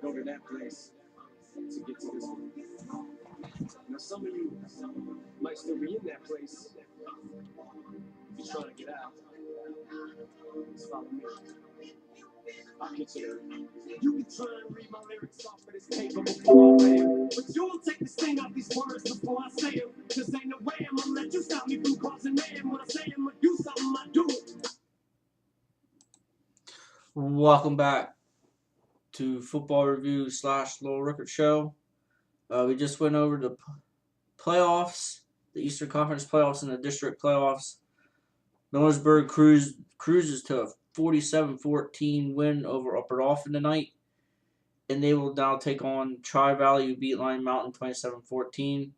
go to that place to get to this one. Now, some of you might still be in that place. You're trying to get out. Just follow me. I'll get you there. You can try and read my lyrics off of this paper before I lay 'em, but you'll take the sting out these words before I say 'em. Just ain't no way I'm gonna let you stop me from causing man. When I say I'm gonna do something, I do it. Welcome back to Football Review / Little Rickert Show. We just went over the playoffs, the Eastern Conference playoffs and the district playoffs. Millersburg cruises to a 47-14 win over Upper Dauphin tonight, and they will now take on Tri-Valley, who beat Lion Mountain 27-14.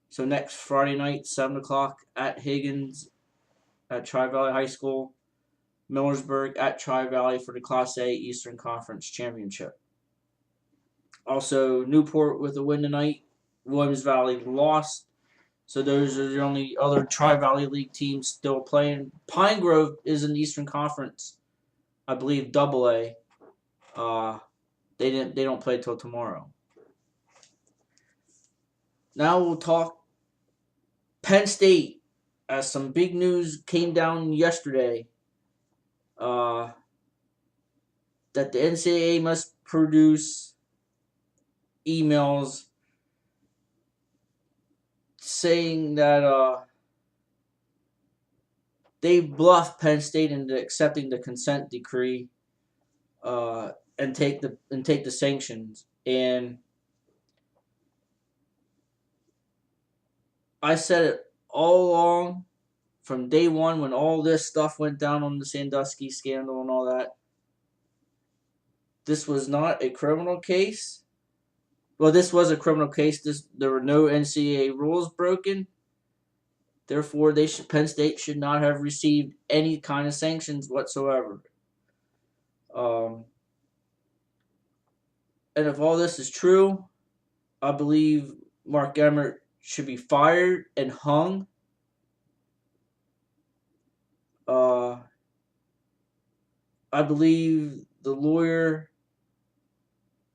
So next Friday night, 7 o'clock at Higgins at Tri-Valley High School. Millersburg at Tri-Valley for the Class A Eastern Conference Championship. Also, Newport with a win tonight. Williams Valley lost. So those are the only other Tri-Valley League teams still playing. Pine Grove is in the Eastern Conference, I believe, AA. They don't play till tomorrow. Now we'll talk Penn State, as some big news came down yesterday. That the NCAA must produce emails saying that they bluffed Penn State into accepting the consent decree and take the sanctions. And I said it all along from day one when all this stuff went down on the Sandusky scandal and all that. This was not a criminal case. Well, this was a criminal case. There were no NCAA rules broken. Therefore, Penn State should not have received any kind of sanctions whatsoever. And if all this is true, I believe Mark Emmert should be fired and hung. I believe the lawyer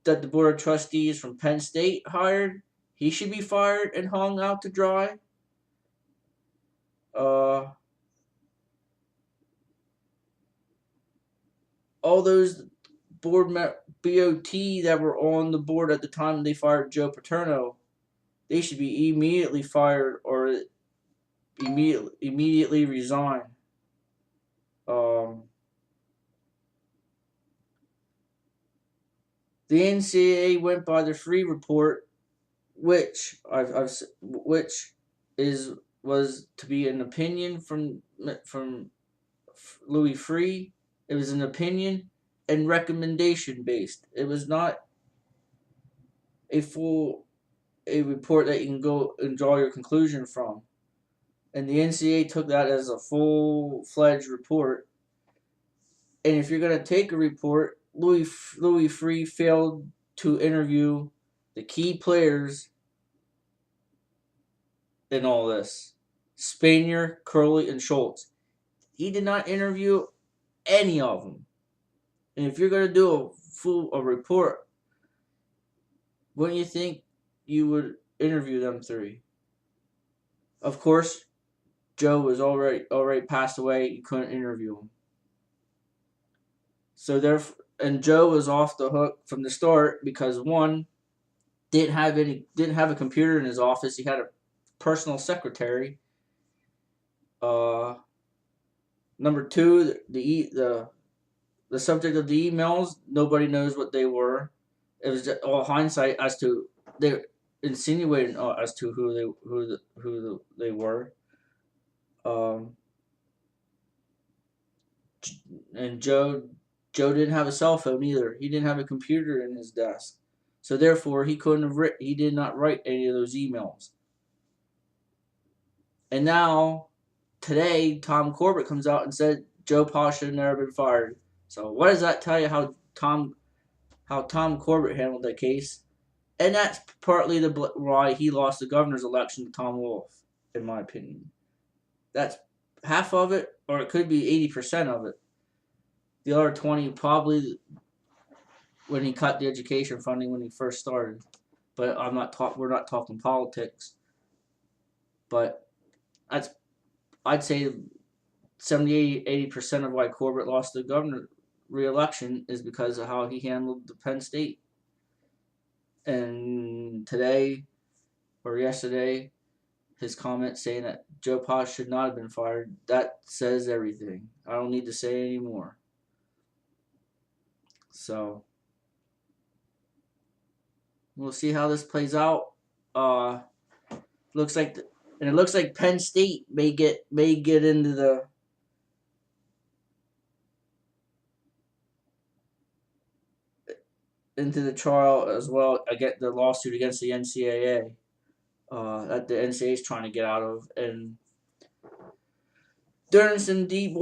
that the Board of Trustees from Penn State hired, he should be fired and hung out to dry. All those BOT that were on the board at the time they fired Joe Paterno, they should be immediately fired or immediately resign. The NCAA went by the free report, which was to be an opinion from Louis Free. It was an opinion and recommendation based. It was not a report that you can go and draw your conclusion from. And the NCAA took that as a full-fledged report. And if you're going to take a report, Louis Free failed to interview the key players in all this. Spanier, Curley, and Schultz. He did not interview any of them. And if you're going to do a report, wouldn't you think you would interview them three? Of course, Joe was already passed away. You couldn't interview him. So and Joe was off the hook from the start because one, didn't have a computer in his office. He had a personal secretary. Number two, the subject of the emails, nobody knows what they were. It was just all hindsight as to they insinuating as to who they were. And Joe didn't have a cell phone either. He didn't have a computer in his desk, so therefore he did not write any of those emails. And now, today, Tom Corbett comes out and said Joe Pa should have never been fired. So what does that tell you how Tom Corbett handled that case? And that's partly why he lost the governor's election to Tom Wolf, in my opinion. That's half of it, or it could be 80% of it. The other 20 probably when he cut the education funding when he first started. But we're not talking politics. But that's I'd say 70-80% of why Corbett lost the governor re-election is because of how he handled the Penn State. And today or yesterday, his comment saying that Joe Pa should not have been fired, that says everything. I don't need to say anymore. So we'll see how this plays out. Looks like and it looks like Penn State may get into the trial as well. I get the lawsuit against the NCAA that the NCAA is trying to get out of, and they're in some deep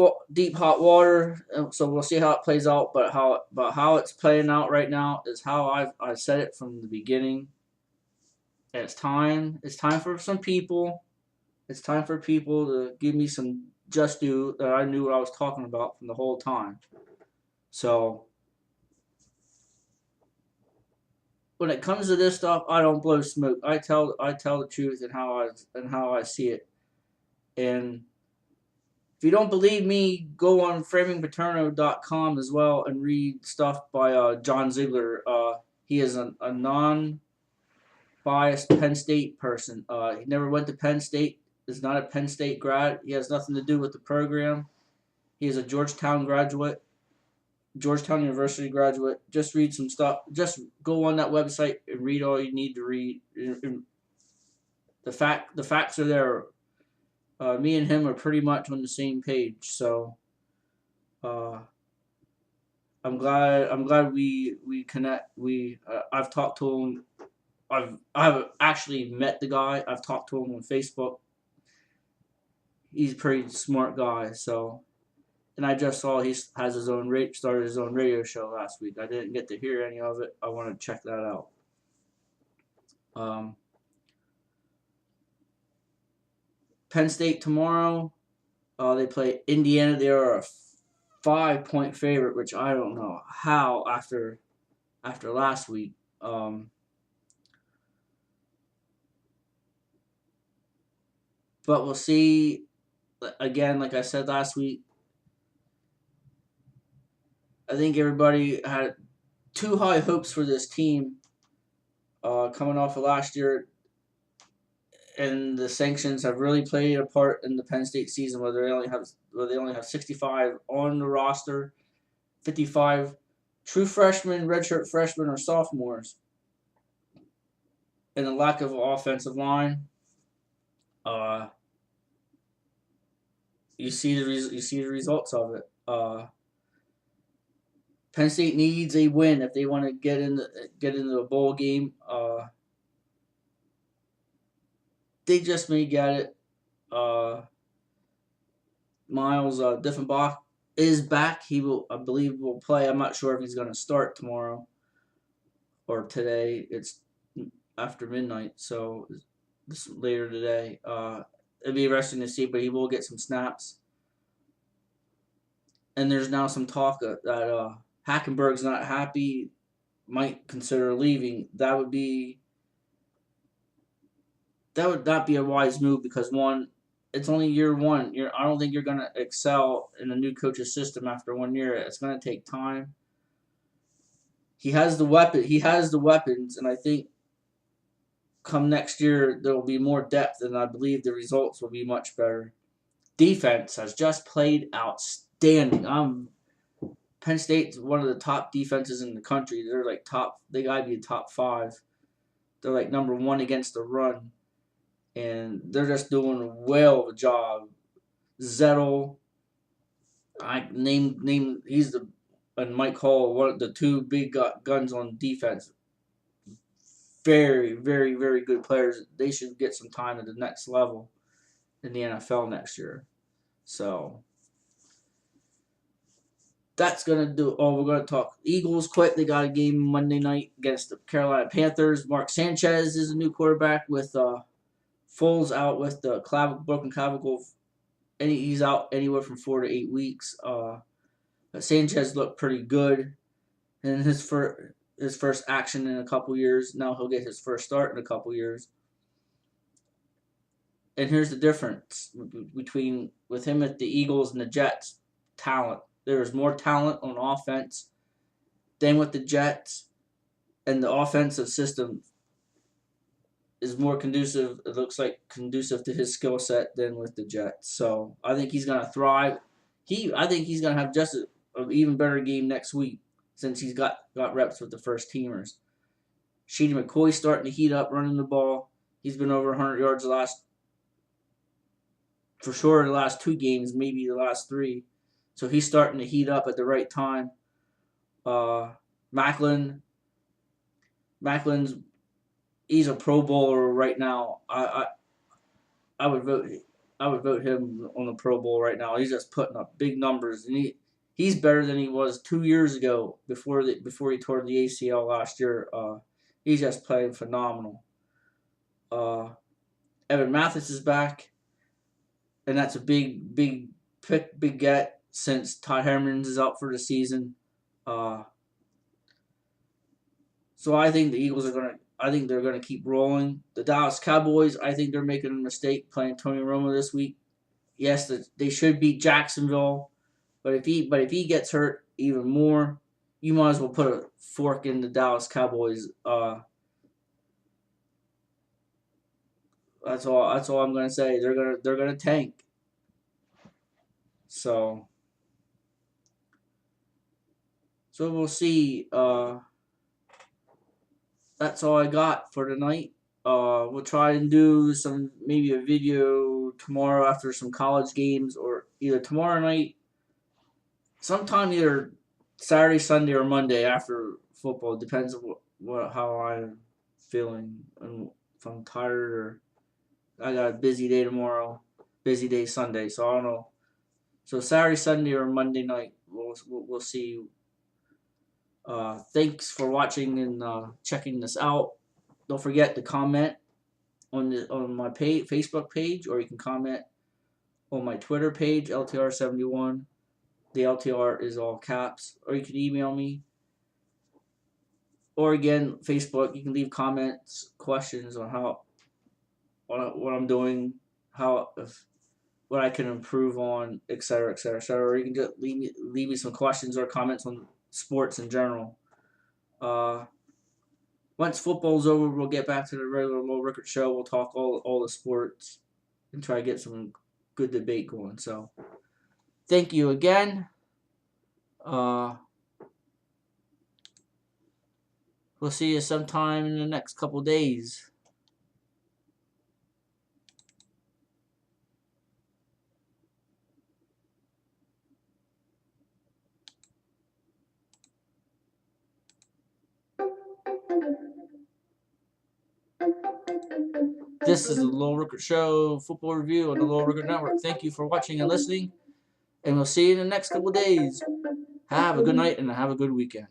hot water. So we'll see how it plays out. But how it's playing out right now is how I've said it from the beginning. And it's time for some people. It's time for people to give me some just due that I knew what I was talking about from the whole time. So when it comes to this stuff, I don't blow smoke. I tell the truth and how I see it. And if you don't believe me, go on framingpaterno.com as well and read stuff by John Ziegler. He is a non-biased Penn State person. He never went to Penn State. Is not a Penn State grad. He has nothing to do with the program. He is a Georgetown University graduate. Just read some stuff. Just go on that website and read all you need to read. The facts are there. Me and him are pretty much on the same page. So I'm glad we connect. I've talked to him. I've actually met the guy. I've talked to him on Facebook. He's a pretty smart guy. So, and I just saw he has started his own radio show last week. I didn't get to hear any of it. I want to check that out. Penn State tomorrow. They play Indiana. They are a 5-point favorite, which I don't know how after last week. But we'll see. Again, like I said last week, I think everybody had too high hopes for this team coming off of last year. And the sanctions have really played a part in the Penn State season, where they only have 65 on the roster, 55 true freshmen, redshirt freshmen, or sophomores, and the lack of offensive line. You see the results of it. Penn State needs a win if they want to get into a bowl game. They just may get it. Miles Diffenbach is back. I believe will play. I'm not sure if he's going to start tomorrow or today. It's after midnight, so this later today. It'll be interesting to see, but he will get some snaps. And there's now some talk that Hackenberg's not happy, might consider leaving. That would not be a wise move, because one, it's only year one. I don't think you're gonna excel in a new coach's system after 1 year. It's gonna take time. He has the weapons, and I think come next year there will be more depth, and I believe the results will be much better. Defense has just played outstanding. Penn State's one of the top defenses in the country. They're like top. They gotta be top 5. They're like number 1 against the run, and they're just doing a well of a job. Zettel, and Mike Hall, one of the 2 big guns on defense. Very, very, very good players. They should get some time at the next level in the NFL next year. So that's going to do. Oh, we're going to talk Eagles quick. They got a game Monday night against the Carolina Panthers. Mark Sanchez is a new quarterback, with Foles out with the broken clavicle, and he's out anywhere from 4 to 8 weeks. Sanchez looked pretty good. in his first action in a couple years. Now he'll get his first start in a couple years. And here's the difference between with him at the Eagles and the Jets. Talent. There is more talent on offense than with the Jets, and the offensive system is more conducive. It looks like conducive to his skill set than with the Jets. So I think he's gonna thrive. I think he's gonna have just an even better game next week since he's got reps with the first teamers. Sheedy McCoy's starting to heat up, running the ball. He's been over 100 yards the last 2 games, maybe the last 3. So he's starting to heat up at the right time. Maclin's he's a Pro Bowler right now. I would vote him on the Pro Bowl right now. He's just putting up big numbers, and he's better than he was 2 years ago before he tore the ACL last year. He's just playing phenomenal. Evan Mathis is back, and that's a big get since Todd Hermans is out for the season. So I think the Eagles they're gonna keep rolling. The Dallas Cowboys, I think they're making a mistake playing Tony Romo this week. Yes, they should beat Jacksonville, but if he gets hurt even more, you might as well put a fork in the Dallas Cowboys. That's all I'm gonna say. They're gonna tank. So we'll see. That's all I got for tonight. We'll try and do maybe a video tomorrow after some college games, or either tomorrow night, sometime either Saturday, Sunday, or Monday after football. It depends on how I'm feeling and if I'm tired or I got a busy day tomorrow, busy day Sunday. So I don't know. So Saturday, Sunday, or Monday night, we'll see. Thanks for watching and checking this out. Don't forget to comment on my Facebook page, or you can comment on my Twitter page, LTR71. The LTR is all caps, or you can email me. Or again, Facebook, you can leave comments, questions on what I'm doing, what I can improve on, etc., etc., etc. Or you can just leave me some questions or comments on sports in general. Once football's over, we'll get back to the regular Low Rickert show. We'll talk all the sports and try to get some good debate going. So, thank you again. We'll see you sometime in the next couple days. This is the Low Rickert Show football review on the Low Rickert Network. Thank you for watching and listening, and we'll see you in the next couple days. Have a good night and have a good weekend.